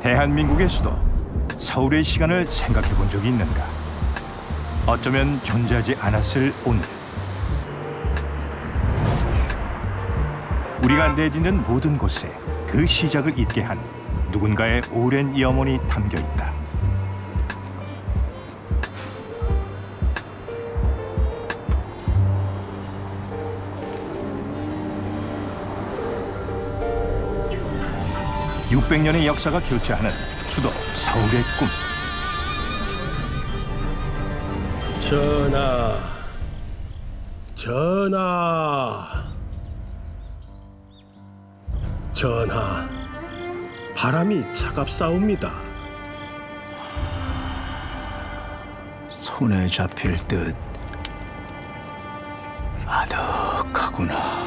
대한민국의 수도 서울의 시간을 생각해 본 적이 있는가? 어쩌면 존재하지 않았을 오늘. 우리가 내딛는 모든 곳에 그 시작을 잇게 한 누군가의 오랜 염원이 담겨 있다. (600년의) 역사가 교차하는 수도 서울의 꿈. 전하, 전하, 전하, 바람이 차갑사옵니다. 손에 잡힐 듯 아득하구나.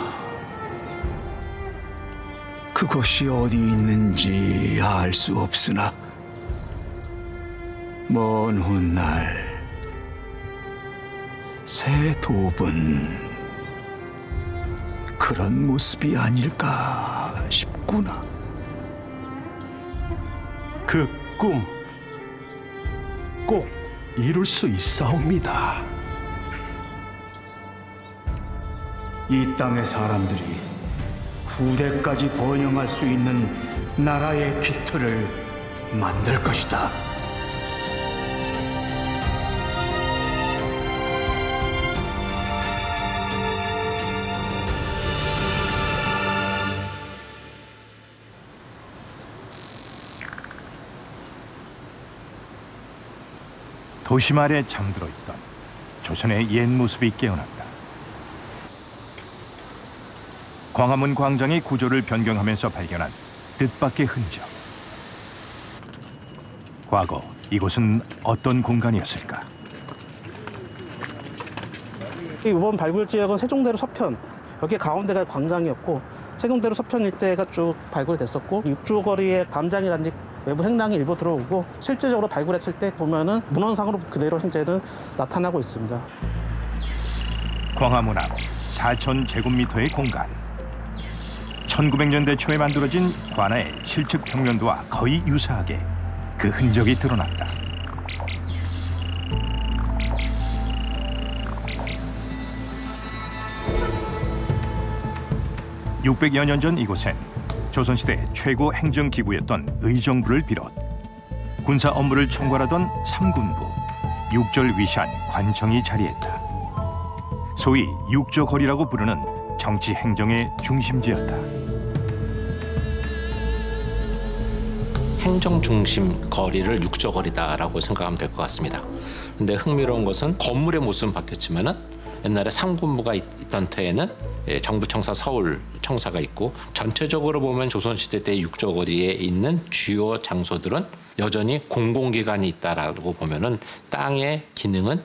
그곳이 어디 있는지 알 수 없으나 먼 훗날 새 돕은 그런 모습이 아닐까 싶구나. 그 꿈 꼭 이룰 수 있사옵니다. 이 땅의 사람들이 후대까지 번영할 수 있는 나라의 기틀을 만들 것이다. 도심 아래 잠들어 있던 조선의 옛 모습이 깨어났다. 광화문 광장의 구조를 변경하면서 발견한 뜻밖의 흔적. 과거 이곳은 어떤 공간이었을까? 이번 발굴 지역은 세종대로 서편, 여기 가운데가 광장이었고 세종대로 서편 일대가 쭉 발굴됐었고 육조거리의 담장이라든지 외부 행랑이 일부 들어오고 실제적으로 발굴했을 때 보면은 문헌상으로 그대로 현재는 나타나고 있습니다. 광화문 앞 4,000제곱미터의 공간. 1900년대 초에 만들어진 관아의 실측 평면도와 거의 유사하게 그 흔적이 드러났다. (600여 년) 전 이곳엔 조선시대 최고 행정기구였던 의정부를 비롯 군사 업무를 총괄하던 삼군부, 육절위시한 관청이 자리했다. 소위 육조거리라고 부르는 정치 행정의 중심지였다. 행정 중심 거리를 육조거리다라고 생각하면 될 것 같습니다. 근데 흥미로운 것은 건물의 모습은 바뀌었지만은 옛날에 삼군부가 있던 터에는 정부 청사 서울 청사가 있고 전체적으로 보면 조선시대 때 육조거리에 있는 주요 장소들은 여전히 공공기관이 있다라고 보면은 땅의 기능은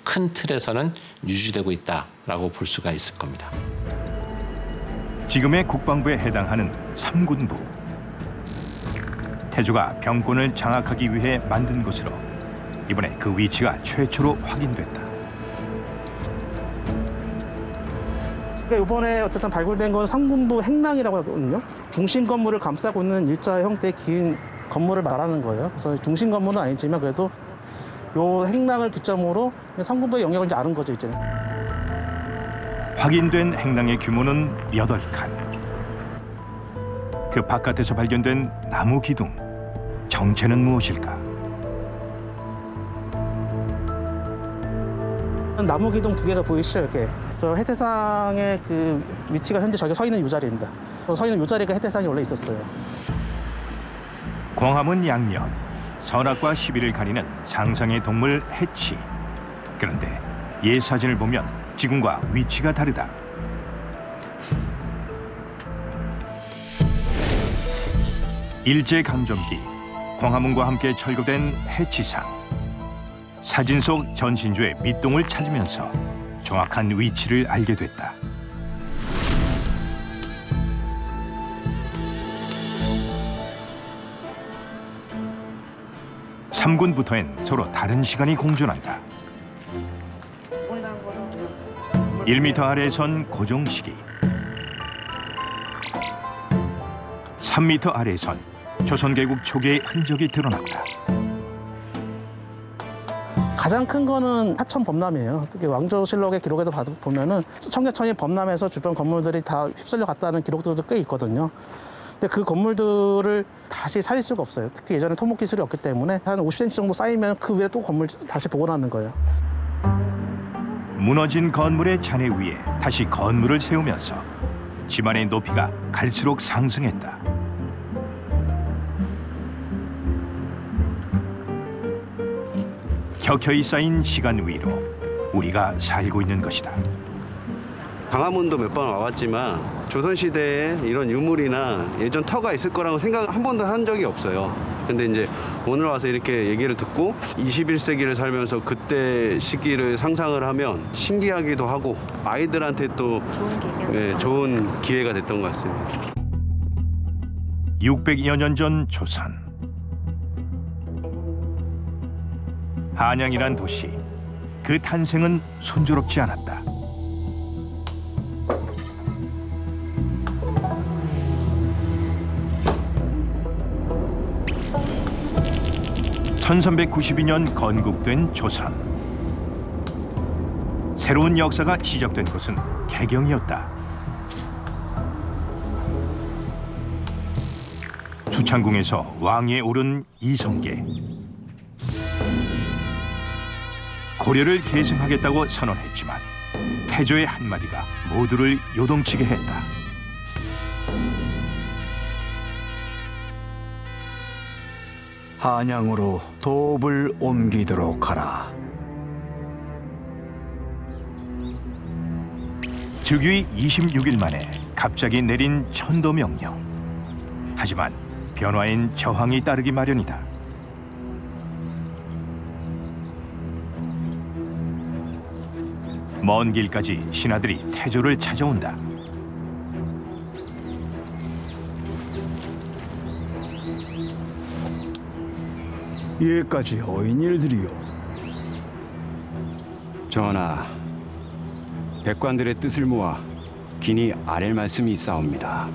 큰 틀에서는 유지되고 있다라고 볼 수가 있을 겁니다. 지금의 국방부에 해당하는 삼군부. 태조가 병권을 장악하기 위해 만든 곳으로 이번에 그 위치가 최초로 확인됐다. 이번에 어쨌든 발굴된 건 삼군부 행랑이라고 하거든요. 중심 건물을 감싸고 있는 일자 형태의 긴 건물을 말하는 거예요. 그래서 중심 건물은 아니지만 그래도 요 행랑을 기점으로 삼군부의 영역을 이제 아는 거죠, 이제는. 확인된 행랑의 규모는 8칸. 그 바깥에서 발견된 나무 기둥. 정체는 무엇일까? 나무 기둥 2개가 보이시죠, 이렇게. 저 해태상의 그 위치가 현재 저기 서 있는 이 자리입니다. 서 있는 이 자리가 해태상이 원래 있었어요. 광화문 양옆, 선악과 시비를 가리는 상상의 동물 해치. 그런데 옛 사진을 보면 지금과 위치가 다르다. 일제강점기 광화문과 함께 철거된 해치상. 사진 속 전신주의 밑동을 찾으면서 정확한 위치를 알게 됐다. 삼군부터엔 서로 다른 시간이 공존한다. 1m 아래에 선 고종시기, 3m 아래에 선 조선 개국 초기의 흔적이 드러났다. 가장 큰 거는 하천 범람이에요. 특히 왕조실록의 기록에도 보면은 청계천이 범람해서 주변 건물들이 다 휩쓸려 갔다는 기록들도 꽤 있거든요. 근데 그 건물들을 다시 살릴 수가 없어요. 특히 예전에 토목 기술이 없기 때문에 한 50cm 정도 쌓이면 그 위에 또 건물 다시 복원하는 거예요. 무너진 건물의 잔해 위에 다시 건물을 세우면서 집안의 높이가 갈수록 상승했다. 켜켜이 쌓인 시간 위로 우리가 살고 있는 것이다. 광화문도 몇 번 와봤지만 조선시대에 이런 유물이나 예전 터가 있을 거라고 생각 한 번도 한 적이 없어요. 근데 이제 오늘 와서 이렇게 얘기를 듣고 21세기를 살면서 그때 시기를 상상을 하면 신기하기도 하고 아이들한테 또 좋은 기회가 됐던 것 같습니다. 600여 년 전 조선. 한양이란 도시, 그 탄생은 순조롭지 않았다. (1392년) 건국된 조선. 새로운 역사가 시작된 곳은 개경이었다. 주창궁에서 왕위에 오른 이성계. 고려를 계승하겠다고 선언했지만 태조의 한마디가 모두를 요동치게 했다. 한양으로 도읍을 옮기도록 하라. 즉위 26일 만에 갑자기 내린 천도 명령. 하지만 변화엔 저항이 따르기 마련이다. 먼 길까지 신하들이 태조를 찾아온다. 예까지 어인일들이요. 전하, 백관들의 뜻을 모아 긴히 아랠 말씀이 있사옵니다.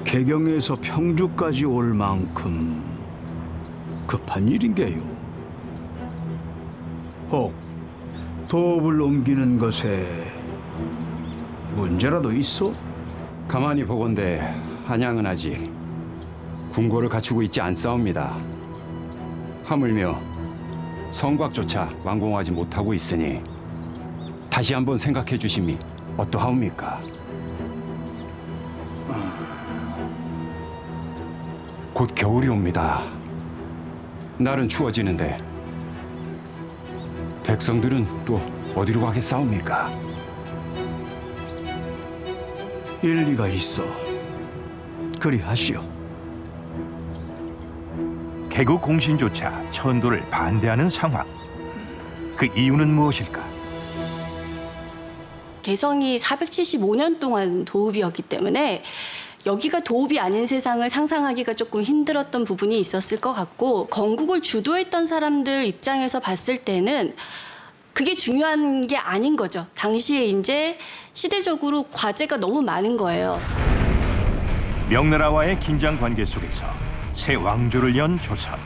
개경에서 평주까지 올 만큼 급한 일인게요. 혹 도읍을 옮기는 것에 문제라도 있어? 가만히 보건대 한양은 아직 궁궐을 갖추고 있지 않사옵니다. 하물며 성곽조차 완공하지 못하고 있으니 다시 한번 생각해 주심이 어떠하옵니까? 곧 겨울이 옵니다. 날은 추워지는데 백성들은 또 어디로 가겠사옵니까? 일리가 있어. 그리하시오. 개국 공신조차 천도를 반대하는 상황. 그 이유는 무엇일까? 개성이 475년 동안 도읍이었기 때문에 여기가 도읍이 아닌 세상을 상상하기가 조금 힘들었던 부분이 있었을 것 같고, 건국을 주도했던 사람들 입장에서 봤을 때는 그게 중요한 게 아닌 거죠. 당시에 이제 시대적으로 과제가 너무 많은 거예요. 명나라와의 긴장 관계 속에서 새 왕조를 연 조선.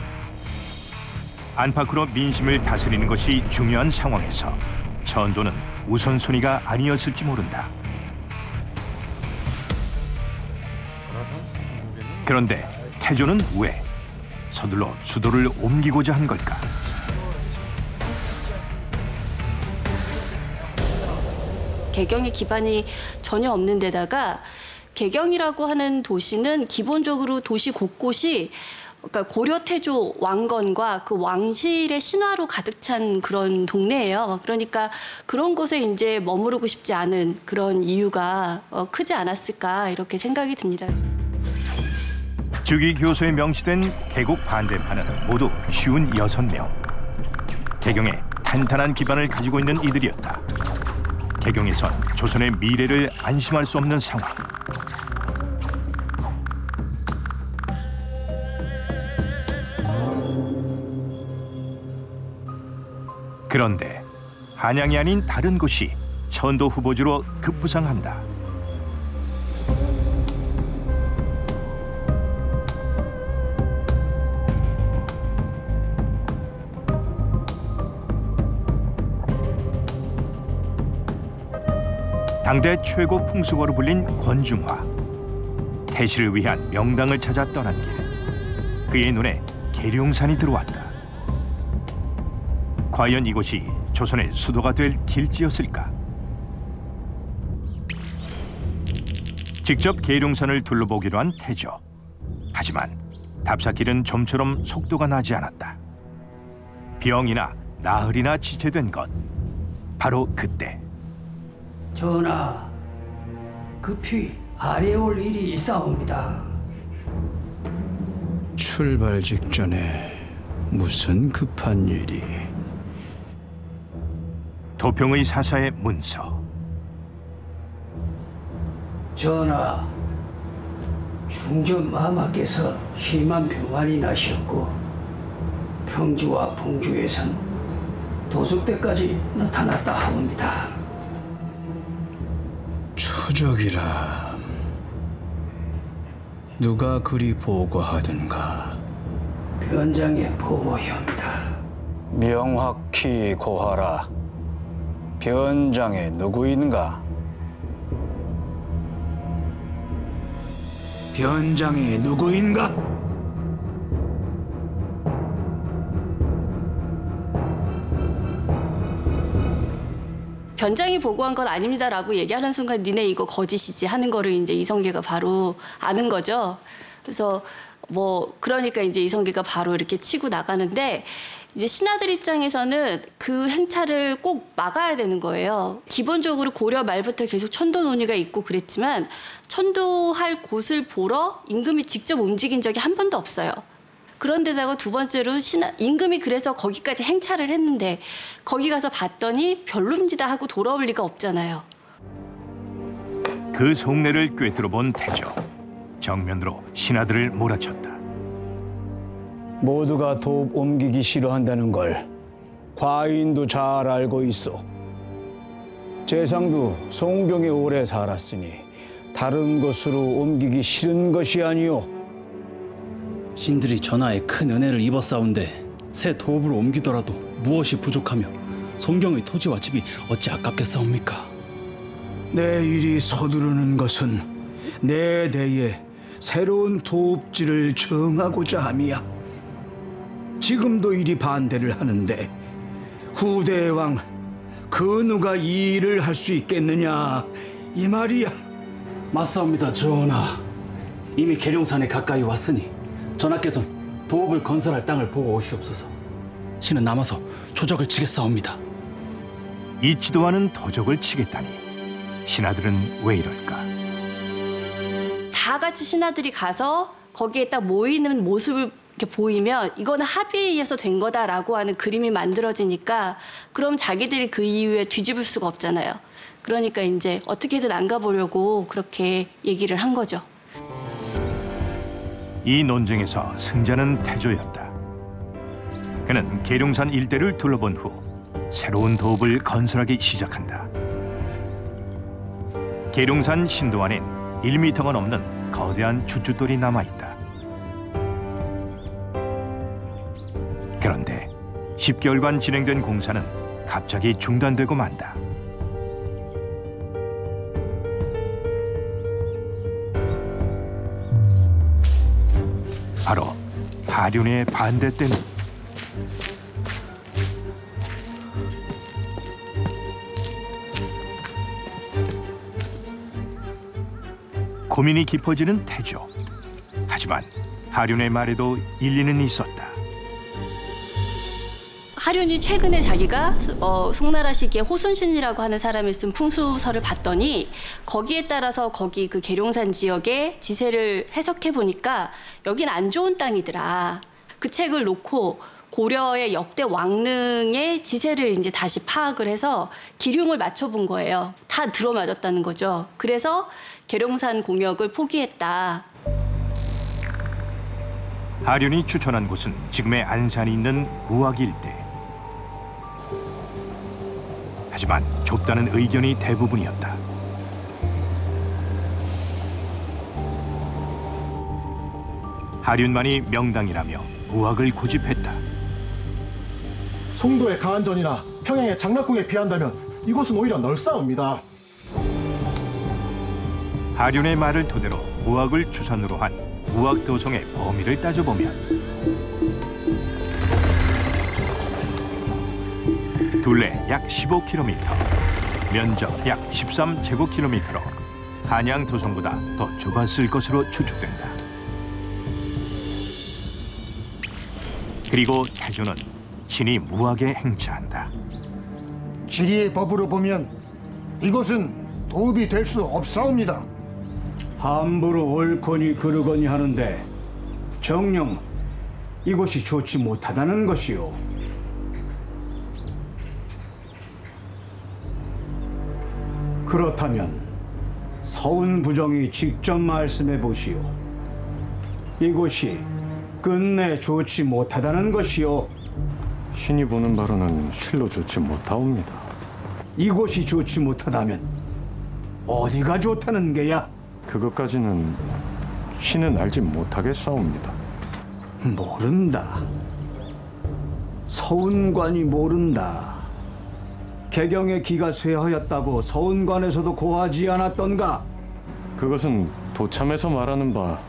안팎으로 민심을 다스리는 것이 중요한 상황에서 천도는 우선순위가 아니었을지 모른다. 그런데 태조는 왜 서둘러 수도를 옮기고자 한 걸까? 개경의 기반이 전혀 없는 데다가 개경이라고 하는 도시는 기본적으로 도시 곳곳이 그러니까 고려 태조 왕건과 그 왕실의 신화로 가득 찬 그런 동네예요. 그러니까 그런 곳에 이제 머무르고 싶지 않은 그런 이유가 크지 않았을까 이렇게 생각이 듭니다. 즉위 교서에 명시된 개국 반대파는 모두 56명. 개경에 탄탄한 기반을 가지고 있는 이들이었다. 개경에선 조선의 미래를 안심할 수 없는 상황. 그런데 한양이 아닌 다른 곳이 천도 후보지로 급부상한다. 당대 최고 풍수거로 불린 권중화. 태시를 위한 명당을 찾아 떠난 길. 그의 눈에 계룡산이 들어왔다. 과연 이곳이 조선의 수도가 될 길지였을까? 직접 계룡산을 둘러보기로 한 태조. 하지만 답사길은 좀처럼 속도가 나지 않았다. 병이나 나흘이나 지체된 것. 바로 그때. 전하, 급히 아래에 올 일이 있사옵니다. 출발 직전에 무슨 급한 일이? 도평의 사사의 문서. 전하, 중전 마마께서 심한 병환이 나셨고 평주와 봉주에선 도석대까지 나타났다 하옵니다. 초적이라 누가 그리 보고하든가? 변장에 보고이옵니다. 명확히 고하라. 변장에 누구인가? 변장에 누구인가? 변장이 보고한 건 아닙니다라고 얘기하는 순간 니네 이거 거짓이지 하는 거를 이제 이성계가 바로 아는 거죠. 그래서 그러니까 이제 이성계가 바로 이렇게 치고 나가는데 이제 신하들 입장에서는 그 행차를 꼭 막아야 되는 거예요. 기본적으로 고려 말부터 계속 천도 논의가 있고 그랬지만 천도할 곳을 보러 임금이 직접 움직인 적이 한 번도 없어요. 그런데다가 두 번째로 임금이 그래서 거기까지 행차를 했는데 거기 가서 봤더니 별론지다 하고 돌아올 리가 없잖아요. 그 속내를 꿰뚫어 본 태조. 정면으로 신하들을 몰아쳤다. 모두가 도읍 옮기기 싫어한다는 걸 과인도 잘 알고 있어. 재상도 송병에 오래 살았으니 다른 곳으로 옮기기 싫은 것이 아니오. 신들이 전하에 큰 은혜를 입었사온데 새 도읍으로 옮기더라도 무엇이 부족하며 송경의 토지와 집이 어찌 아깝겠사옵니까? 내 일이 서두르는 것은 내 대에 새로운 도읍지를 정하고자 함이야. 지금도 이리 반대를 하는데 후대의 왕 그 누가 이 일을 할 수 있겠느냐 이 말이야. 맞사옵니다, 전하. 이미 계룡산에 가까이 왔으니 전하께서는 도읍을 건설할 땅을 보고 오시옵소서. 신은 남아서 조적을 치겠사옵니다. 잊지도 않은 도적을 치겠다니. 신하들은 왜 이럴까? 다 같이 신하들이 가서 거기에 딱 모이는 모습을 이렇게 보이면 이거는 합의에 의해서 된 거다라고 하는 그림이 만들어지니까 그럼 자기들이 그 이후에 뒤집을 수가 없잖아요. 그러니까 이제 어떻게든 안 가보려고 그렇게 얘기를 한 거죠. 이 논쟁에서 승자는 태조였다. 그는 계룡산 일대를 둘러본 후 새로운 도읍을 건설하기 시작한다. 계룡산 신도 안엔 1m가 넘는 거대한 주춧돌이 남아있다. 그런데 10개월간 진행된 공사는 갑자기 중단되고 만다. 바로 하륜의 반대 때문. 고민이 깊어지는 태조. 하지만 하륜의 말에도 일리는 있었다. 하륜이 최근에 자기가 송나라 시기에 호순신이라고 하는 사람이 쓴 풍수서를 봤더니 거기에 따라서 거기 그 계룡산 지역의 지세를 해석해 보니까 여긴 안 좋은 땅이더라. 그 책을 놓고 고려의 역대 왕릉의 지세를 이제 다시 파악을 해서 기륭을 맞춰본 거예요. 다 들어맞았다는 거죠. 그래서 계룡산 공역을 포기했다. 하륜이 추천한 곳은 지금의 안산이 있는 무학 일대. 하지만 좁다는 의견이 대부분이었다. 하륜만이 명당이라며 무학을 고집했다. 송도의 가안전이나 평양의 장락궁에 비한다면 이곳은 오히려 넓사옵니다. 하륜의 말을 토대로 무학을 주산으로 한 무학도성의 범위를 따져보면 둘레 약 15km, 면적 약 13제곱킬로미터로 한양 도성보다 더 좁았을 것으로 추측된다. 그리고 태조는 친히 무학에 행차한다. 지리의 법으로 보면 이것은 도읍이 될 수 없사옵니다. 함부로 옳거니 그르거니 하는데 정녕 이곳이 좋지 못하다는 것이요. 그렇다면 서운 부정이 직접 말씀해 보시오. 이곳이 끝내 좋지 못하다는 것이요. 신이 보는 바로는 실로 좋지 못하옵니다. 이곳이 좋지 못하다면 어디가 좋다는 게야? 그것까지는 신은 알지 못하겠사옵니다. 모른다. 서운관이 모른다. 개경의 기가 쇠하였다고 서운관에서도 고하지 않았던가? 그것은 도참에서 말하는 바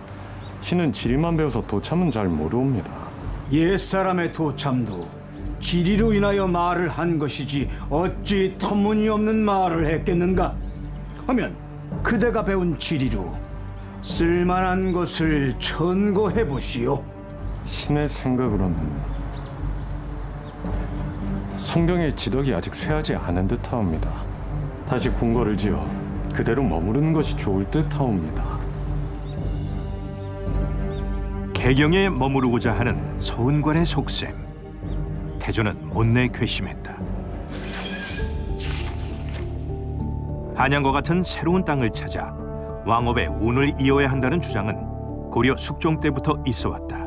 신은 지리만 배워서 도참은 잘 모르옵니다. 옛사람의 도참도 지리로 인하여 말을 한 것이지 어찌 터무니없는 말을 했겠는가? 하면 그대가 배운 지리로 쓸만한 것을 천고해 보시오. 신의 생각으로는 송경의 지덕이 아직 쇠하지 않은 듯하옵니다. 다시 궁궐을 지어 그대로 머무르는 것이 좋을 듯하옵니다. 개경에 머무르고자 하는 서운관의 속셈, 태조는 못내 괘씸했다. 한양과 같은 새로운 땅을 찾아 왕업의 운을 이어야 한다는 주장은 고려 숙종 때부터 있어왔다.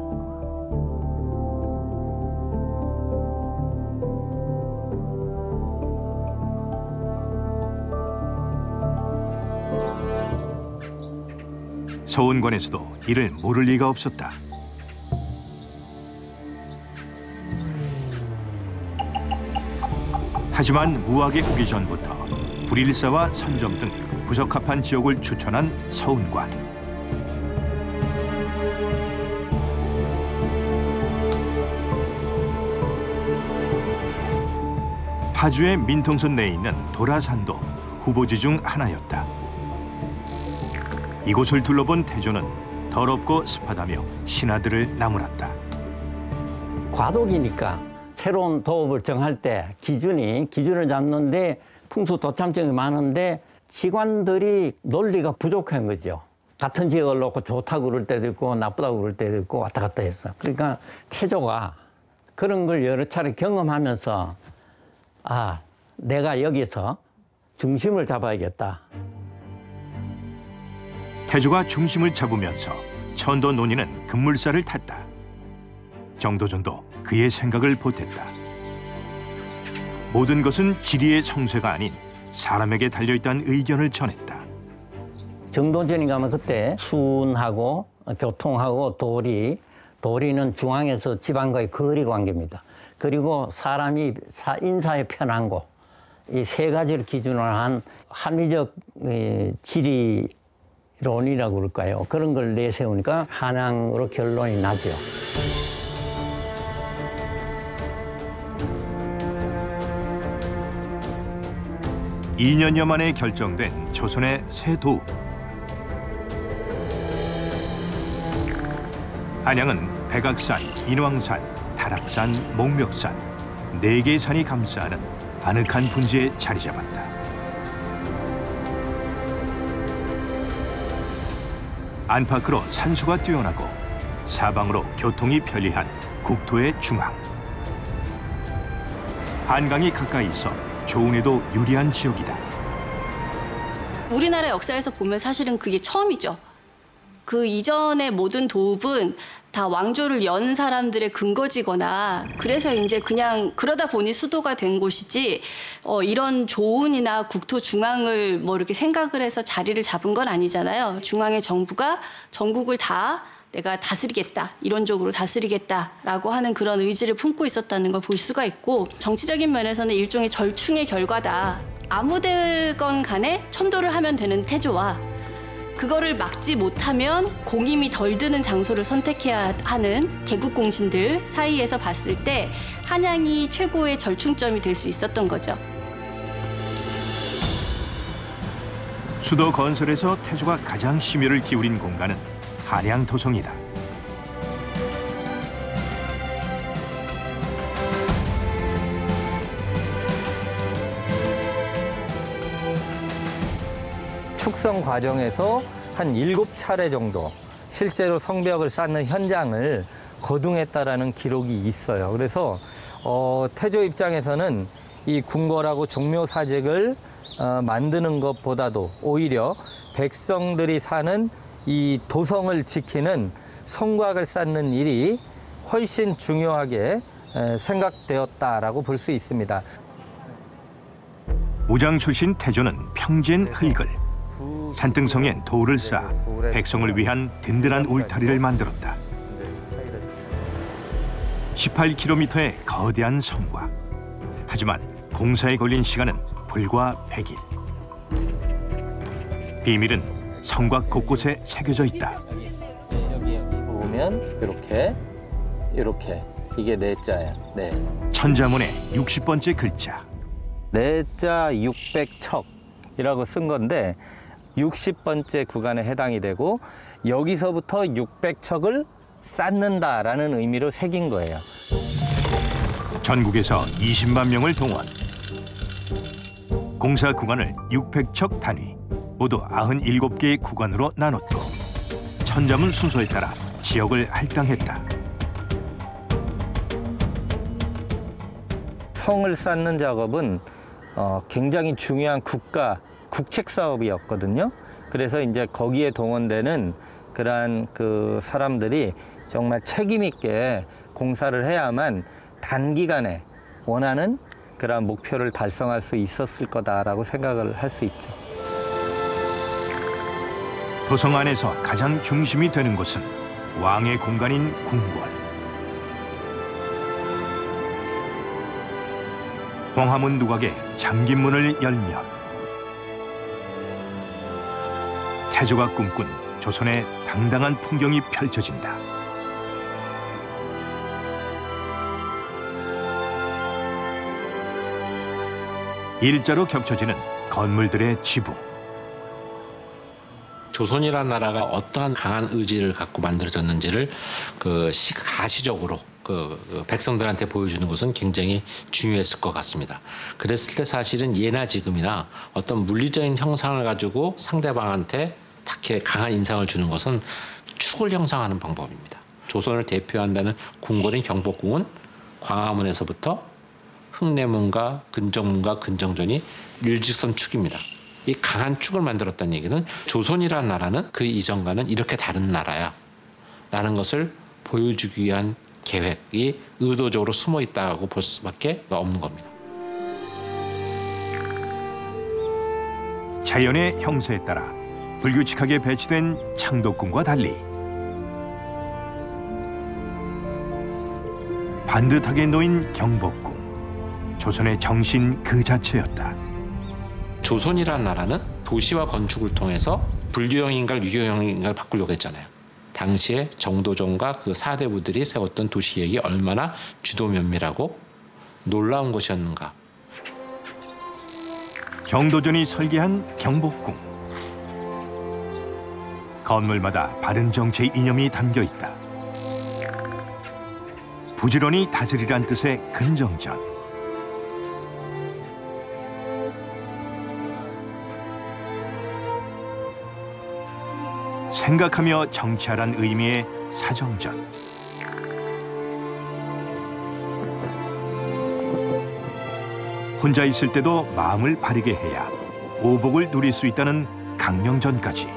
서운관에서도 이를 모를 리가 없었다. 하지만 무학에 오기 전부터 불일사와 선점 등 부적합한 지역을 추천한 서운관. 파주의 민통선 내에 있는 도라산도 후보지 중 하나였다. 이곳을 둘러본 태조는 더럽고 습하다며 신하들을 나무랐다. 과도기니까 새로운 도읍을 정할 때 기준을 잡는데 풍수 도참증이 많은데 기관들이 논리가 부족한 거죠. 같은 지역을 놓고 좋다고 그럴 때도 있고 나쁘다고 그럴 때도 있고 왔다 갔다 했어. 그러니까 태조가 그런 걸 여러 차례 경험하면서 아, 내가 여기서 중심을 잡아야겠다. 태조가 중심을 잡으면서 천도 논의는 급물살을 탔다. 정도전도 그의 생각을 보탰다. 모든 것은 지리의 성쇠가 아닌 사람에게 달려있다는 의견을 전했다. 정도전이 가면 그때 순하고 교통하고 도리는 중앙에서 지방과의 거리 관계입니다. 그리고 사람이 인사의 편한 이 세 가지를 기준으로 한 합리적 지리론이라고 그럴까요? 그런 걸 내세우니까 한양으로 결론이 나죠. 이 2년여 만에 결정된 조선의 새 도읍. 한양은 백악산, 인왕산, 다락산, 목멱산 4개의 산이 감싸는 아늑한 분지에 자리 잡았다. 안팎으로 산수가 뛰어나고 사방으로 교통이 편리한 국토의 중앙. 한강이 가까이 있어 조운에도 유리한 지역이다. 우리나라 역사에서 보면 사실은 그게 처음이죠. 그 이전의 모든 도읍은 다 왕조를 연 사람들의 근거지거나 그래서 이제 그냥 그러다 보니 수도가 된 곳이지 이런 조운이나 국토 중앙을 뭐 이렇게 생각을 해서 자리를 잡은 건 아니잖아요. 중앙의 정부가 전국을 다 내가 다스리겠다, 이론적으로 다스리겠다라고 하는 그런 의지를 품고 있었다는 걸 볼 수가 있고 정치적인 면에서는 일종의 절충의 결과다. 아무데건 간에 천도를 하면 되는 태조와 그거를 막지 못하면 공임이 덜 드는 장소를 선택해야 하는 개국공신들 사이에서 봤을 때 한양이 최고의 절충점이 될 수 있었던 거죠. 수도 건설에서 태조가 가장 심혈을 기울인 공간은 한양도성이다. 축성 과정에서 한 7차례 정도 실제로 성벽을 쌓는 현장을 거둥했다라는 기록이 있어요. 그래서 태조 입장에서는 이 궁궐하고 종묘사직을 만드는 것보다도 오히려 백성들이 사는 이 도성을 지키는 성곽을 쌓는 일이 훨씬 중요하게 생각되었다라고 볼 수 있습니다. 무장 출신 태조는 평지엔 흙을, 산등성엔 돌을 쌓아 백성을 위한 든든한 울타리를 만들었다. 18km의 거대한 성곽. 하지만 공사에 걸린 시간은 불과 100일. 비밀은 성곽 곳곳에 새겨져 있다. 여기 보면 이렇게 이게 내자예요. 네. 천자문의 60번째 글자. 내자 600척이라고 쓴 건데 60번째 구간에 해당이 되고 여기서부터 600척을 쌓는다라는 의미로 새긴 거예요. 전국에서 20만 명을 동원. 공사 구간을 600척 단위, 모두 97개의 구간으로 나눴고 천자문 순서에 따라 지역을 할당했다. 성을 쌓는 작업은 굉장히 중요한 국책 사업이었거든요. 그래서 이제 거기에 동원되는 그러한 그 사람들이 정말 책임 있게 공사를 해야만 단기간에 원하는 그러한 목표를 달성할 수 있었을 거다라고 생각을 할 수 있죠. 도성 안에서 가장 중심이 되는 곳은 왕의 공간인 궁궐. 광화문 누각의 잠긴 문을 열면 태조가 꿈꾼 조선의 당당한 풍경이 펼쳐진다. 일자로 겹쳐지는 건물들의 지붕. 조선이라는 나라가 어떠한 강한 의지를 갖고 만들어졌는지를 가시적으로 백성들한테 보여주는 것은 굉장히 중요했을 것 같습니다. 그랬을 때 사실은 예나 지금이나 어떤 물리적인 형상을 가지고 상대방한테 딱히 강한 인상을 주는 것은 축을 형성하는 방법입니다. 조선을 대표한다는 궁궐인 경복궁은 광화문에서부터 흥내문과 근정문과 근정전이 일직선 축입니다. 이 강한 축을 만들었다는 얘기는 조선이라는 나라는 그 이전과는 이렇게 다른 나라야 라는 것을 보여주기 위한 계획이 의도적으로 숨어 있다고 볼 수밖에 없는 겁니다. 자연의 형세에 따라 불규칙하게 배치된 창덕궁과 달리 반듯하게 놓인 경복궁. 조선의 정신 그 자체였다. 조선이라는 나라는 도시와 건축을 통해서 불교형인가를 유교형인가를 바꾸려고 했잖아요. 당시에 정도전과 그 사대부들이 세웠던 도시 계획이 얼마나 주도 면밀하고 놀라운 것이었는가. 정도전이 설계한 경복궁. 건물마다 바른 정치의 이념이 담겨 있다. 부지런히 다스리란 뜻의 근정전. 생각하며 정치하란 의미의 사정전. 혼자 있을 때도 마음을 바르게 해야 오복을 누릴 수 있다는 강령전까지.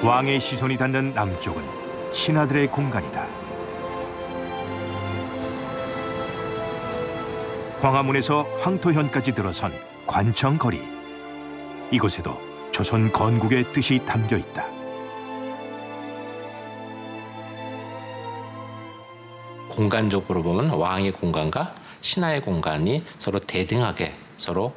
왕의 시선이 닿는 남쪽은 신하들의 공간이다. 광화문에서 황토현까지 들어선 관청거리. 이곳에도 조선 건국의 뜻이 담겨 있다. 공간적으로 보면 왕의 공간과 신하의 공간이 서로 대등하게 서로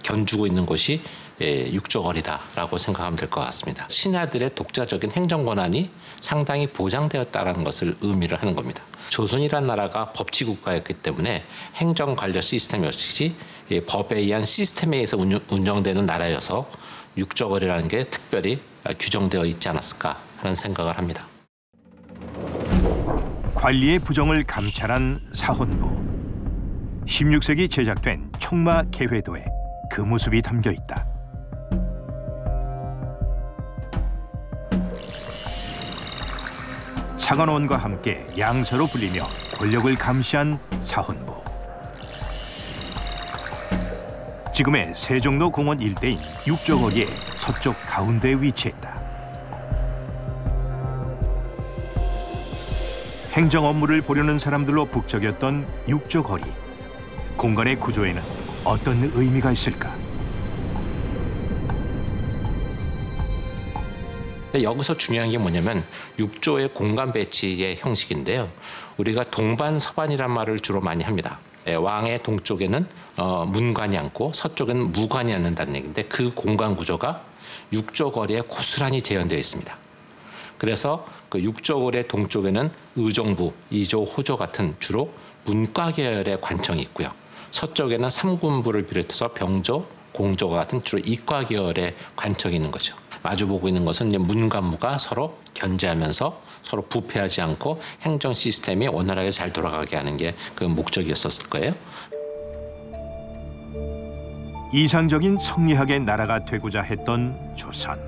견주고 있는 곳이 육조거리다라고 생각하면 될 것 같습니다. 신하들의 독자적인 행정 권한이 상당히 보장되었다는 것을 의미를 하는 겁니다. 조선이란 나라가 법치국가였기 때문에 행정 관료 시스템 역시 법에 의한 시스템에 의해서 운영되는 나라여서 육조거리라는 게 특별히 규정되어 있지 않았을까 하는 생각을 합니다. 관리의 부정을 감찰한 사헌부. 16세기 제작된 총마 개회도에 그 모습이 담겨 있다. 사관원과 함께 양서로 불리며 권력을 감시한 사헌부. 지금의 세종로 공원 일대인 육조거리의 서쪽 가운데에 위치했다. 행정 업무를 보려는 사람들로 북적였던 육조거리. 공간의 구조에는 어떤 의미가 있을까? 여기서 중요한 게 뭐냐면 육조의 공간 배치의 형식인데요. 우리가 동반, 서반이란 말을 주로 많이 합니다. 왕의 동쪽에는 문관이 앉고 서쪽에는 무관이 앉는다는 얘기인데 그 공간 구조가 육조거리에 고스란히 재현되어 있습니다. 그래서 그 육조거리의 동쪽에는 의정부, 이조, 호조 같은 주로 문과 계열의 관청이 있고요. 서쪽에는 삼군부를 비롯해서 병조, 공조와 같은 주로 이과 계열의 관청이 있는 거죠. 마주보고 있는 것은 이제 문관무가 서로 견제하면서 서로 부패하지 않고 행정 시스템이 원활하게 잘 돌아가게 하는 게 그 목적이었을 거예요. 이상적인 성리학의 나라가 되고자 했던 조선.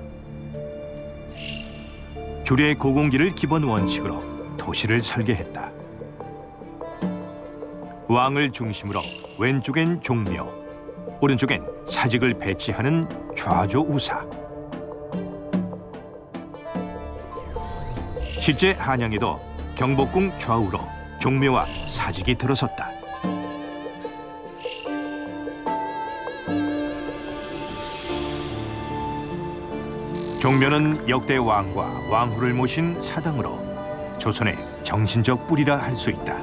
규례 고공기를 기본 원칙으로 도시를 설계했다. 왕을 중심으로 왼쪽엔 종묘, 오른쪽엔 사직을 배치하는 좌조우사. 실제 한양에도 경복궁 좌우로 종묘와 사직이 들어섰다. 종묘는 역대 왕과 왕후를 모신 사당으로 조선의 정신적 뿌리라 할 수 있다.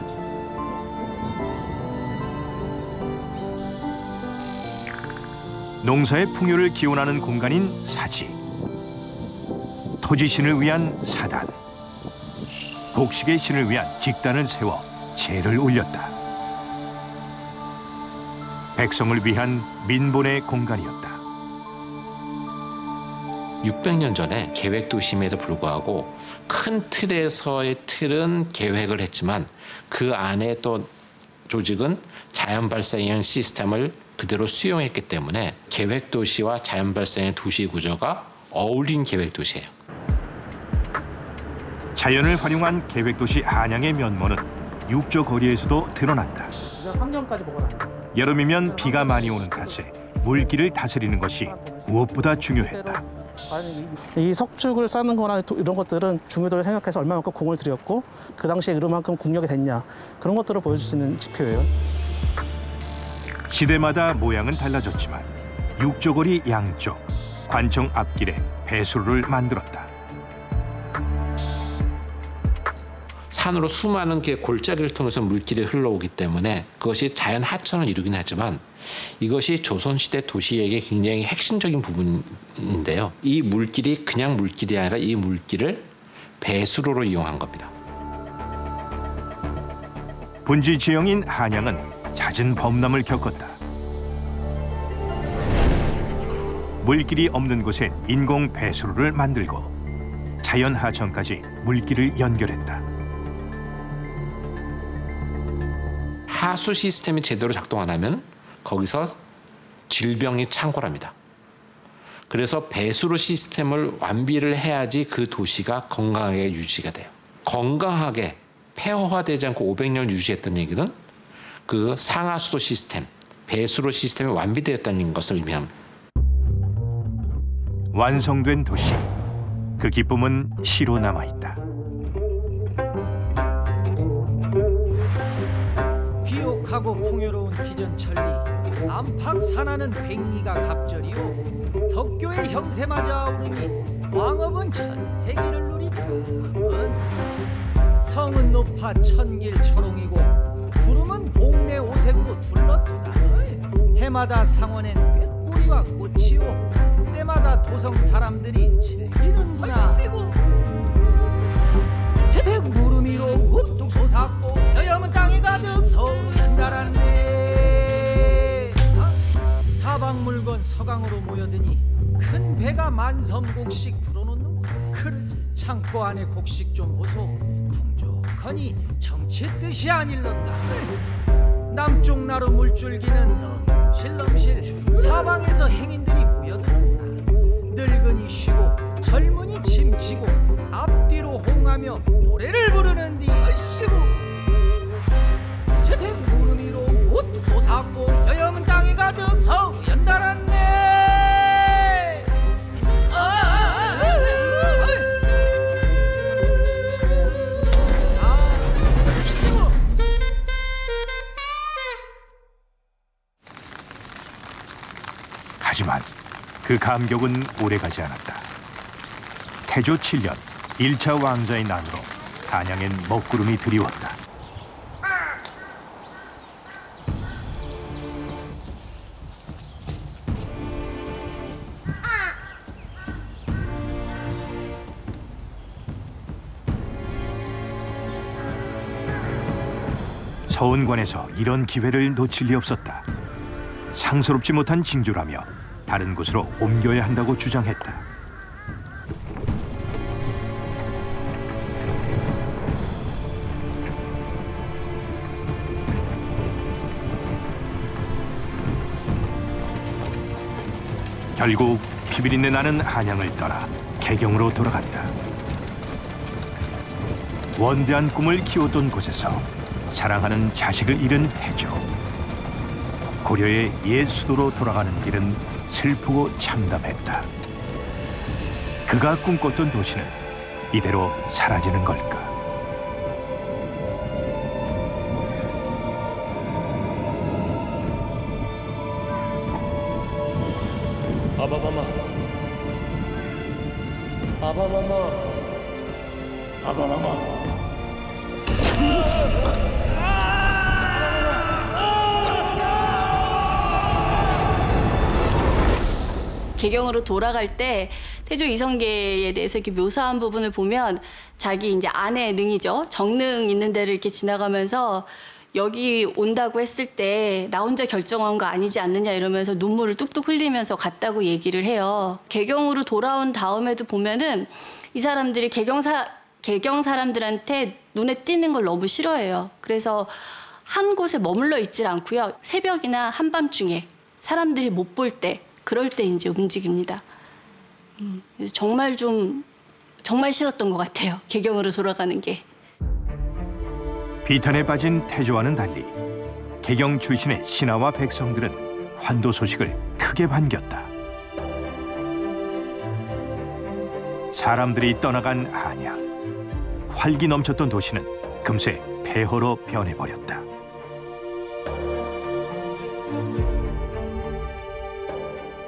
농사의 풍요를 기원하는 공간인 사직, 토지신을 위한 사단, 곡식의 신을 위한 직단을 세워 제를 올렸다. 백성을 위한 민본의 공간이었다. 600년 전에 계획도심에도 불구하고 큰 틀에서의 틀은 계획을 했지만 그 안에 또 조직은 자연발생형 시스템을 그대로 수용했기 때문에 계획도시와 자연발생의 도시 구조가 어울린 계획도시예요. 자연을 활용한 계획도시 한양의 면모는 육조거리에서도 드러난다. 환경까지 보관합니다. 여름이면 비가 많이 오는 탓에 물길을 다스리는 것이 무엇보다 중요했다. 이 석축을 쌓는 거나 이런 것들은 중요도를 생각해서 얼마만큼 공을 들였고 그 당시에 이만큼 국력이 됐냐 그런 것들을 보여줄 수 있는 지표예요. 시대마다 모양은 달라졌지만 육조거리 양쪽 관청 앞길에 배수로를 만들었다. 산으로 수많은 골짜기를 통해서 물길이 흘러오기 때문에 그것이 자연 하천을 이루긴 하지만 이것이 조선시대 도시에게 굉장히 핵심적인 부분인데요. 이 물길이 그냥 물길이 아니라 이 물길을 배수로로 이용한 겁니다. 분지 지형인 한양은 잦은 범람을 겪었다. 물길이 없는 곳에 인공 배수로를 만들고 자연 하천까지 물길을 연결했다. 하수 시스템이 제대로 작동 안 하면 거기서 질병이 창궐합니다. 그래서 배수로 시스템을 완비를 해야지 그 도시가 건강하게 유지가 돼요. 건강하게 폐허화되지 않고 500년 유지했던 얘기는 그 상하수도 시스템, 배수로 시스템이 완비되었다는 것을 의미합니다. 완성된 도시, 그 기쁨은 시로 남아있다. 비옥하고 풍요로운 기전천리, 안팎 산하는 백리가 갑절이요 덕교의 형세마저 아우르니 왕업은 천세기를 누리다은 성은 높아 천길 초롱이고 구름은 복내 오색으로 둘렀도다. 해마다 상원엔 꾀꼬리와 꽃이요 때마다 도성 사람들이 즐기는구나. 재택 구름 위로 우뚝 솟았고 여염은 땅에 가득 서울이 연달았네. 다방 물건 서강으로 모여드니 큰 배가 만섬곡식 불어놓는 그릇 창고 안에 곡식 좀 보소. 풍족하니 정치 뜻이 아닐런가. 남쪽 나루 물줄기는 넘실넘실 사방에서 행인들이 모여드는구나. 늙은이 쉬고 젊은이 침치고 앞뒤로 호응하며 노래를 부르는디 얼씨구. 재택 구름 위로 우뚝 솟았고 여염은 땅에 가득 서울이 연달았네. 하지만 그 감격은 오래가지 않았다. 태조 7년 1차 왕자의 난으로 한양엔 먹구름이 드리웠다. 서원관에서 이런 기회를 놓칠 리 없었다. 상스럽지 못한 징조라며 다른 곳으로 옮겨야 한다고 주장했다. 결국 피비린내 나는 한양을 떠나 개경으로 돌아갔다. 원대한 꿈을 키웠던 곳에서 사랑하는 자식을 잃은 태조. 고려의 옛 수도로 돌아가는 길은 슬프고 참담했다. 그가 꿈꿨던 도시는 이대로 사라지는 걸까? 아바마마, 아바마마, 아바마마. 개경으로 돌아갈 때 태조 이성계에 대해서 이렇게 묘사한 부분을 보면 자기 이제 아내 능이죠. 정능 있는 데를 이렇게 지나가면서 여기 온다고 했을 때 나 혼자 결정한 거 아니지 않느냐 이러면서 눈물을 뚝뚝 흘리면서 갔다고 얘기를 해요. 개경으로 돌아온 다음에도 보면은 이 사람들이 개경 사람들한테 눈에 띄는 걸 너무 싫어해요. 그래서 한 곳에 머물러 있질 않고요. 새벽이나 한밤중에 사람들이 못 볼 때 그럴 때 이제 움직입니다. 그래서 정말 싫었던 것 같아요. 개경으로 돌아가는 게. 비탄에 빠진 태조와는 달리 개경 출신의 신하와 백성들은 환도 소식을 크게 반겼다. 사람들이 떠나간 한양. 활기 넘쳤던 도시는 금세 폐허로 변해버렸다.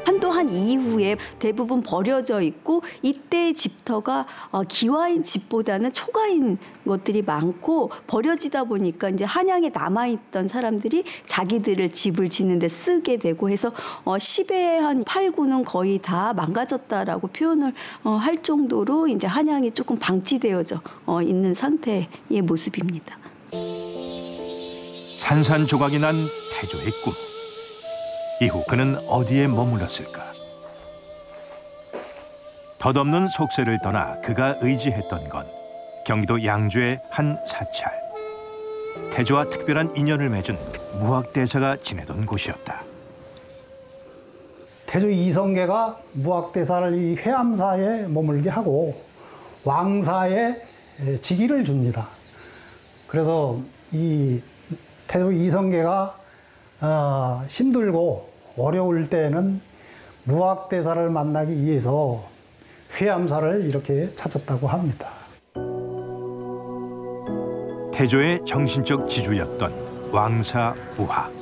한도한 이후에 대부분 버려져 있고 이때의 집터가 기와인 집보다는 초가인 것들이 많고 버려지다 보니까 이제 한양에 남아있던 사람들이 자기들을 집을 짓는 데 쓰게 되고 해서 10의 한 8, 9는 거의 다 망가졌다라고 표현을 할 정도로 이제 한양이 조금 방치되어져 있는 상태의 모습입니다. 산산조각이 난 태조의 꿈. 이후 그는 어디에 머물렀을까? 덧없는 속세를 떠나 그가 의지했던 건 경기도 양주의 한 사찰. 태조와 특별한 인연을 맺은 무학대사가 지내던 곳이었다. 태조 이성계가 무학대사를 이 회암사에 머물게 하고 왕사에 직위를 줍니다. 그래서 이 태조 이성계가 힘들고 어려울 때는 무학대사를 만나기 위해서 회암사를 이렇게 찾았다고 합니다. 태조의 정신적 지주였던 왕사 무학.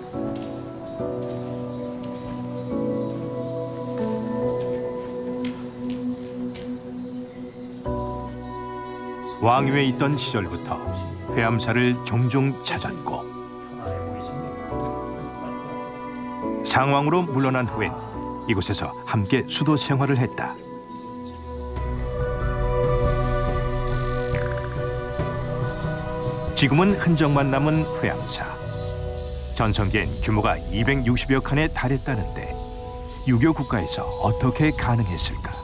왕위에 있던 시절부터 회암사를 종종 찾았고 장왕으로 물러난 후엔 이곳에서 함께 수도 생활을 했다. 지금은 흔적만 남은 회암사. 전성기엔 규모가 260여 칸에 달했다는데 유교 국가에서 어떻게 가능했을까?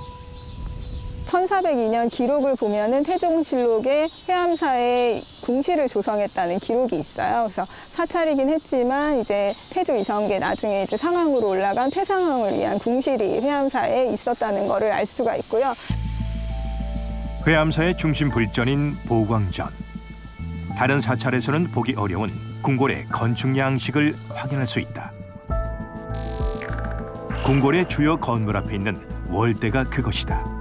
1402년 기록을 보면은 태종실록에 회암사에 궁시를 조성했다는 기록이 있어요. 그래서 사찰이긴 했지만 이제 태조 이성계 나중에 이제 상황으로 올라간 태상황을 위한 궁실이 회암사에 있었다는 것을 알 수가 있고요. 회암사의 중심 불전인 보광전. 다른 사찰에서는 보기 어려운 궁궐의 건축 양식을 확인할 수 있다. 궁궐의 주요 건물 앞에 있는 월대가 그것이다.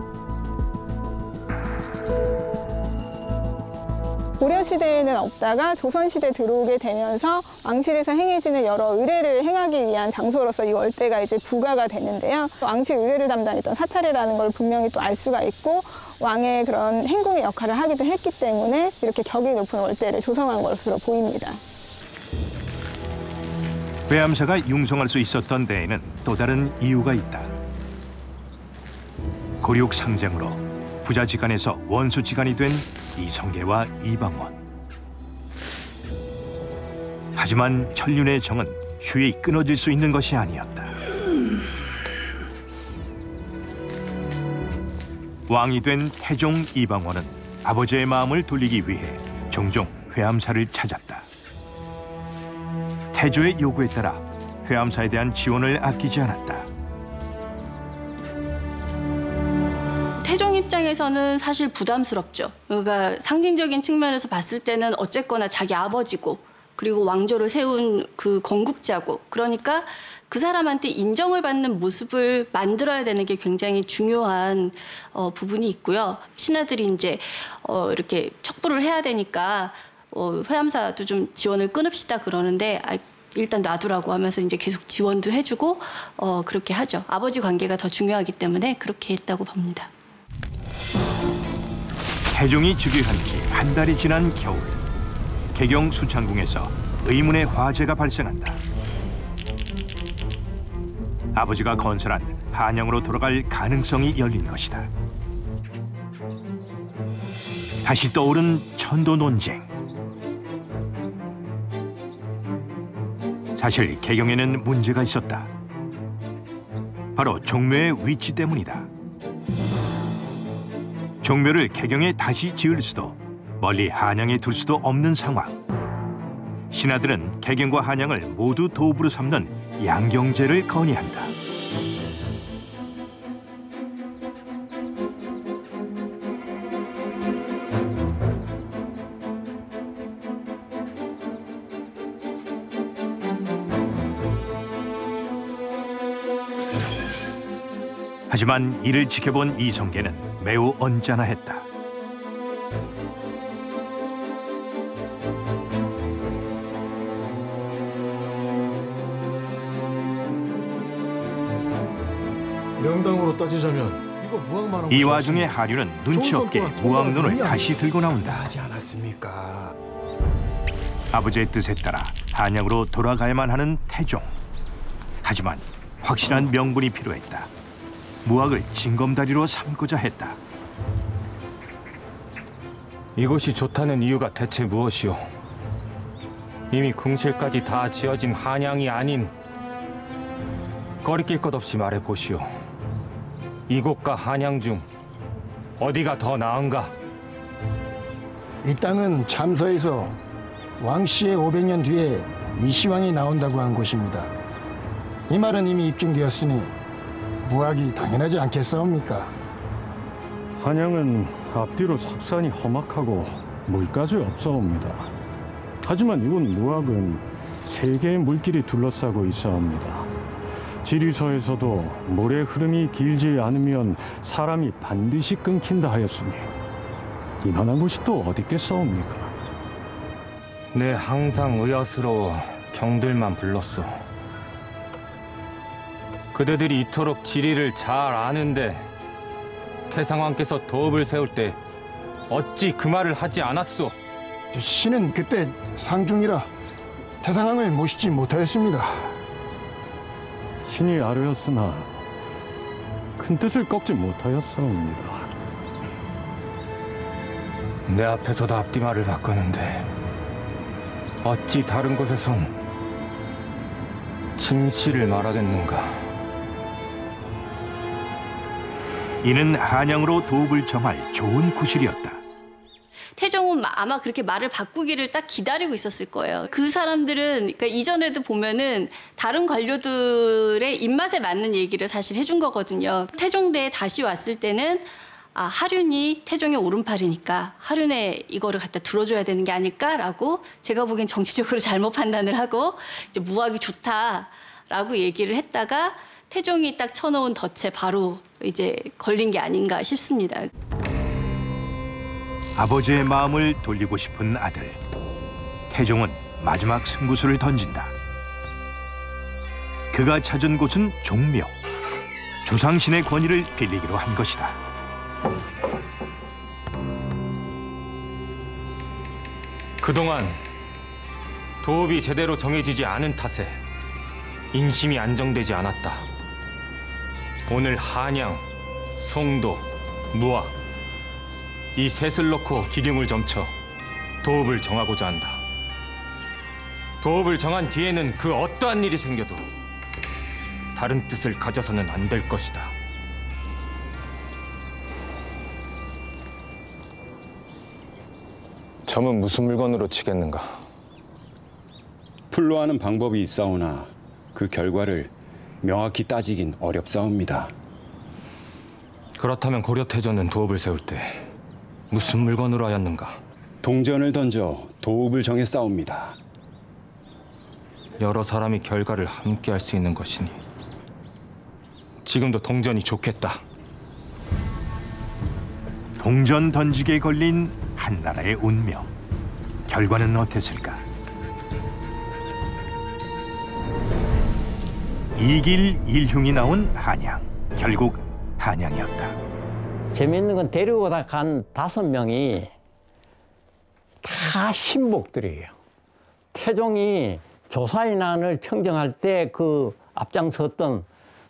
고려시대에는 없다가 조선시대 들어오게 되면서 왕실에서 행해지는 여러 의례를 행하기 위한 장소로서 이 월대가 이제 부가가 되는데요. 왕실 의례를 담당했던 사찰이라는 걸 분명히 또 알 수가 있고 왕의 그런 행궁의 역할을 하기도 했기 때문에 이렇게 격이 높은 월대를 조성한 것으로 보입니다. 회암사가 융성할 수 있었던 데에는 또 다른 이유가 있다. 고륙 상쟁으로 부자지간에서 원수지간이 된 이성계와 이방원. 하지만 천륜의 정은 쉬이 끊어질 수 있는 것이 아니었다. 왕이 된 태종 이방원은 아버지의 마음을 돌리기 위해 종종 회암사를 찾았다. 태조의 요구에 따라 회암사에 대한 지원을 아끼지 않았다. 태종 입장에서는 사실 부담스럽죠. 그러니까 상징적인 측면에서 봤을 때는 어쨌거나 자기 아버지고 그리고 왕조를 세운 그 건국자고 그러니까 그 사람한테 인정을 받는 모습을 만들어야 되는 게 굉장히 중요한 부분이 있고요. 신하들이 이제 이렇게 척부를 해야 되니까 회암사도 좀 지원을 끊읍시다 그러는데 일단 놔두라고 하면서 이제 계속 지원도 해주고 그렇게 하죠. 아버지 관계가 더 중요하기 때문에 그렇게 했다고 봅니다. 태종이 즉위한 지 한 달이 지난 겨울, 개경 수창궁에서 의문의 화재가 발생한다. 아버지가 건설한 한양으로 돌아갈 가능성이 열린 것이다. 다시 떠오른 천도 논쟁. 사실 개경에는 문제가 있었다. 바로 종묘의 위치 때문이다. 종묘를 개경에 다시 지을 수도 멀리 한양에 둘 수도 없는 상황. 신하들은 개경과 한양을 모두 도읍으로 삼는 양경제를 건의한다. 하지만 이를 지켜본 이성계는 매우 언짢아했다. 명당으로 따지자면 이거 무학만 이 와중에 하류는 눈치 없게 무학론을 다시 들고 나온다. 하지 않았습니까? 아버지의 뜻에 따라 한양으로 돌아가야만 하는 태종. 하지만 확실한 명분이 필요했다. 무학을 징검다리로 삼고자 했다. 이곳이 좋다는 이유가 대체 무엇이오? 이미 궁실까지 다 지어진 한양이 아닌 거리낄 것 없이 말해보시오. 이곳과 한양 중 어디가 더 나은가? 이 땅은 참서에서 왕씨의 500년 뒤에 이시왕이 나온다고 한 곳입니다. 이 말은 이미 입증되었으니 무학이 당연하지 않겠사옵니까? 한양은 앞뒤로 석산이 험악하고 물가지 없사옵니다. 하지만 이곳 무학은 세 개의 물길이 둘러싸고 있사옵니다. 지리서에서도 물의 흐름이 길지 않으면 사람이 반드시 끊긴다 하였으니 이만한 곳이 또 어디 있겠사옵니까? 내 항상 의아스러워 경들만 불렀소. 그대들이 이토록 지리를 잘 아는데 태상왕께서 도읍을 세울 때 어찌 그 말을 하지 않았소? 신은 그때 상중이라 태상왕을 모시지 못하였습니다. 신이 아뢰었으나 큰 뜻을 꺾지 못하였사옵니다. 내 앞에서도 앞뒤말을 바꾸는데 어찌 다른 곳에선 진실을 말하겠는가. 이는 한양으로 도읍을 정할 좋은 구실이었다. 태종은 아마 그렇게 말을 바꾸기를 딱 기다리고 있었을 거예요. 그 사람들은 그러니까 이전에도 보면은 다른 관료들의 입맛에 맞는 얘기를 사실 해준 거거든요. 태종대에 다시 왔을 때는 하륜이 태종의 오른팔이니까 하륜에 이거를 갖다 들어줘야 되는 게 아닐까라고 제가 보기엔 정치적으로 잘못 판단을 하고 이제 무학이 좋다라고 얘기를 했다가 태종이 딱 쳐놓은 덫에 바로 이제 걸린 게 아닌가 싶습니다. 아버지의 마음을 돌리고 싶은 아들. 태종은 마지막 승부수를 던진다. 그가 찾은 곳은 종묘. 조상신의 권위를 빌리기로 한 것이다. 그동안 도읍이 제대로 정해지지 않은 탓에 인심이 안정되지 않았다. 오늘 한양, 송도, 무학 이 셋을 놓고 기륭을 점쳐 도읍을 정하고자 한다. 도읍을 정한 뒤에는 그 어떠한 일이 생겨도 다른 뜻을 가져서는 안 될 것이다. 점은 무슨 물건으로 치겠는가? 풀로 하는 방법이 있사오나 그 결과를 명확히 따지긴 어렵사옵니다. 그렇다면 고려태조는 도읍을 세울 때 무슨 물건으로 하였는가? 동전을 던져 도읍을 정했사옵니다. 여러 사람이 결과를 함께 할 수 있는 것이니 지금도 동전이 좋겠다. 동전 던지기에 걸린 한나라의 운명. 결과는 어땠을까? 이길 일흉이 나온 한양. 결국 한양이었다. 재미있는 건 데리고 간 5명이 다 신복들이에요. 태종이 조사인안을 평정할 때 그 앞장섰던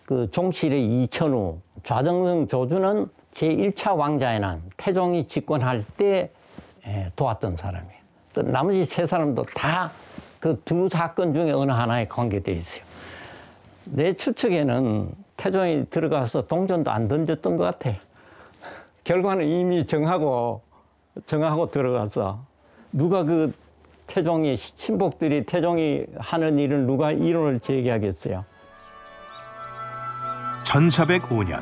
그 종실의 이천우, 좌정성 조주는 제1차 왕자인안, 태종이 집권할 때 도왔던 사람이에요. 또 나머지 3사람도 다 그 2 사건 중에 어느 하나에 관계돼 있어요. 내 추측에는 태종이 들어가서 동전도 안 던졌던 것 같아. 결과는 이미 정하고 들어가서 누가 그 태종이 신복들이 태종이 하는 일을 누가 이론을 제기하겠어요. 1405년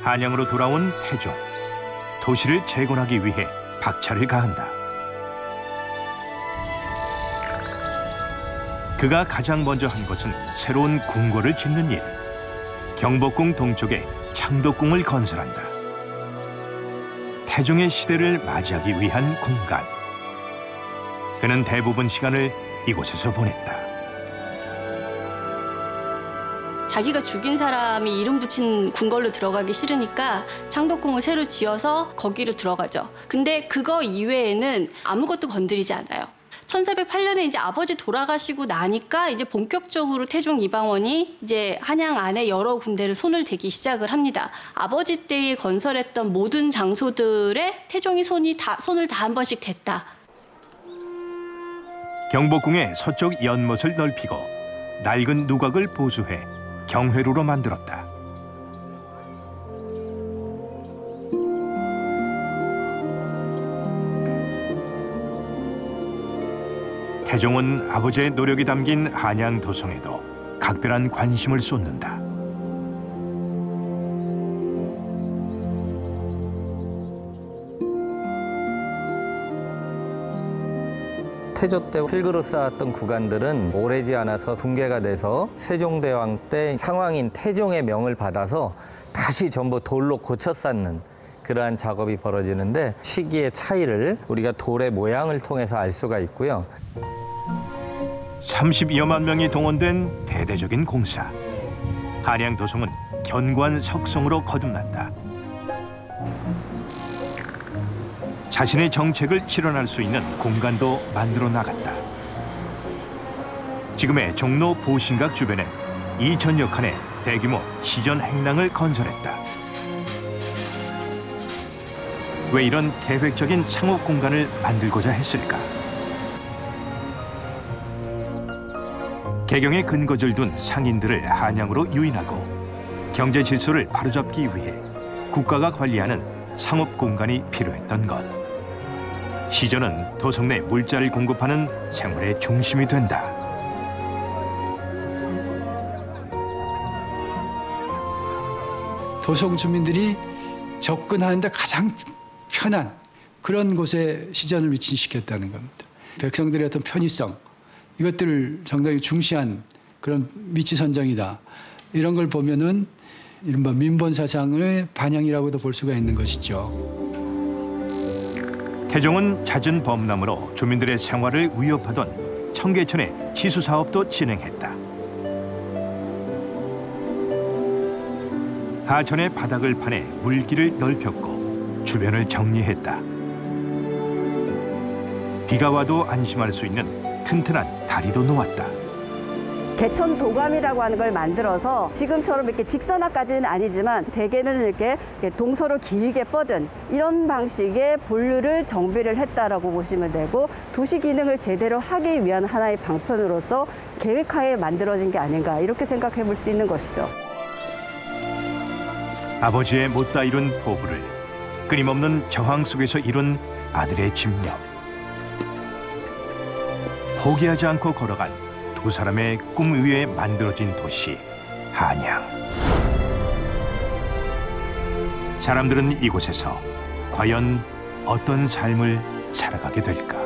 한양으로 돌아온 태종. 도시를 재건하기 위해 박차를 가한다. 그가 가장 먼저 한 것은 새로운 궁궐을 짓는 일. 경복궁 동쪽에 창덕궁을 건설한다. 태종의 시대를 맞이하기 위한 공간. 그는 대부분 시간을 이곳에서 보냈다. 자기가 죽인 사람이 이름 붙인 궁궐로 들어가기 싫으니까 창덕궁을 새로 지어서 거기로 들어가죠. 근데 그거 이외에는 아무것도 건드리지 않아요. 1408년에 이제 아버지 돌아가시고 나니까 이제 본격적으로 태종 이방원이 이제 한양 안에 여러 군데를 손을 대기 시작을 합니다. 아버지 때에 건설했던 모든 장소들에 태종이 손을 다 한 번씩 댔다. 경복궁의 서쪽 연못을 넓히고 낡은 누각을 보수해 경회로로 만들었다. 태종은 아버지의 노력이 담긴 한양 도성에도 각별한 관심을 쏟는다. 태조 때 필그로 쌓았던 구간들은 오래지 않아서 붕괴가 돼서 세종대왕 때 상왕인 태종의 명을 받아서 다시 전부 돌로 고쳐 쌓는 그러한 작업이 벌어지는데 시기의 차이를 우리가 돌의 모양을 통해서 알 수가 있고요. 30여만 명이 동원된 대대적인 공사. 한양 도성은 견고한 석성으로 거듭난다. 자신의 정책을 실현할 수 있는 공간도 만들어 나갔다. 지금의 종로 보신각 주변엔 2천여 칸의 대규모 시전 행랑을 건설했다. 왜 이런 계획적인 상업 공간을 만들고자 했을까? 개경에 근거지를 둔 상인들을 한양으로 유인하고 경제 질서를 바로잡기 위해 국가가 관리하는 상업 공간이 필요했던 것. 시전은 도성 내 물자를 공급하는 생활의 중심이 된다. 도성 주민들이 접근하는데 가장 편한 그런 곳에 시전을 위치시켰다는 겁니다. 백성들의 어떤 편의성, 이것들을 상당히 중시한 그런 위치 선정이다. 이런 걸 보면은 이른바 민본 사상의 반영이라고도 볼 수가 있는 것이죠. 태종은 잦은 범람으로 주민들의 생활을 위협하던 청계천의 치수 사업도 진행했다. 하천의 바닥을 파내 물길을 넓혔고 주변을 정리했다. 비가 와도 안심할 수 있는 튼튼한 다리도 놓았다. 개천 도감이라고 하는 걸 만들어서 지금처럼 이렇게 직선화까지는 아니지만 대개는 이렇게 동서로 길게 뻗은 이런 방식의 본류를 정비를 했다라고 보시면 되고, 도시 기능을 제대로 하기 위한 하나의 방편으로서 계획하에 만들어진 게 아닌가, 이렇게 생각해 볼 수 있는 것이죠. 아버지의 못다 이룬 포부를 끊임없는 저항 속에서 이룬 아들의 집념. 포기하지 않고 걸어간 두 사람의 꿈 위에 만들어진 도시 한양. 사람들은 이곳에서 과연 어떤 삶을 살아가게 될까?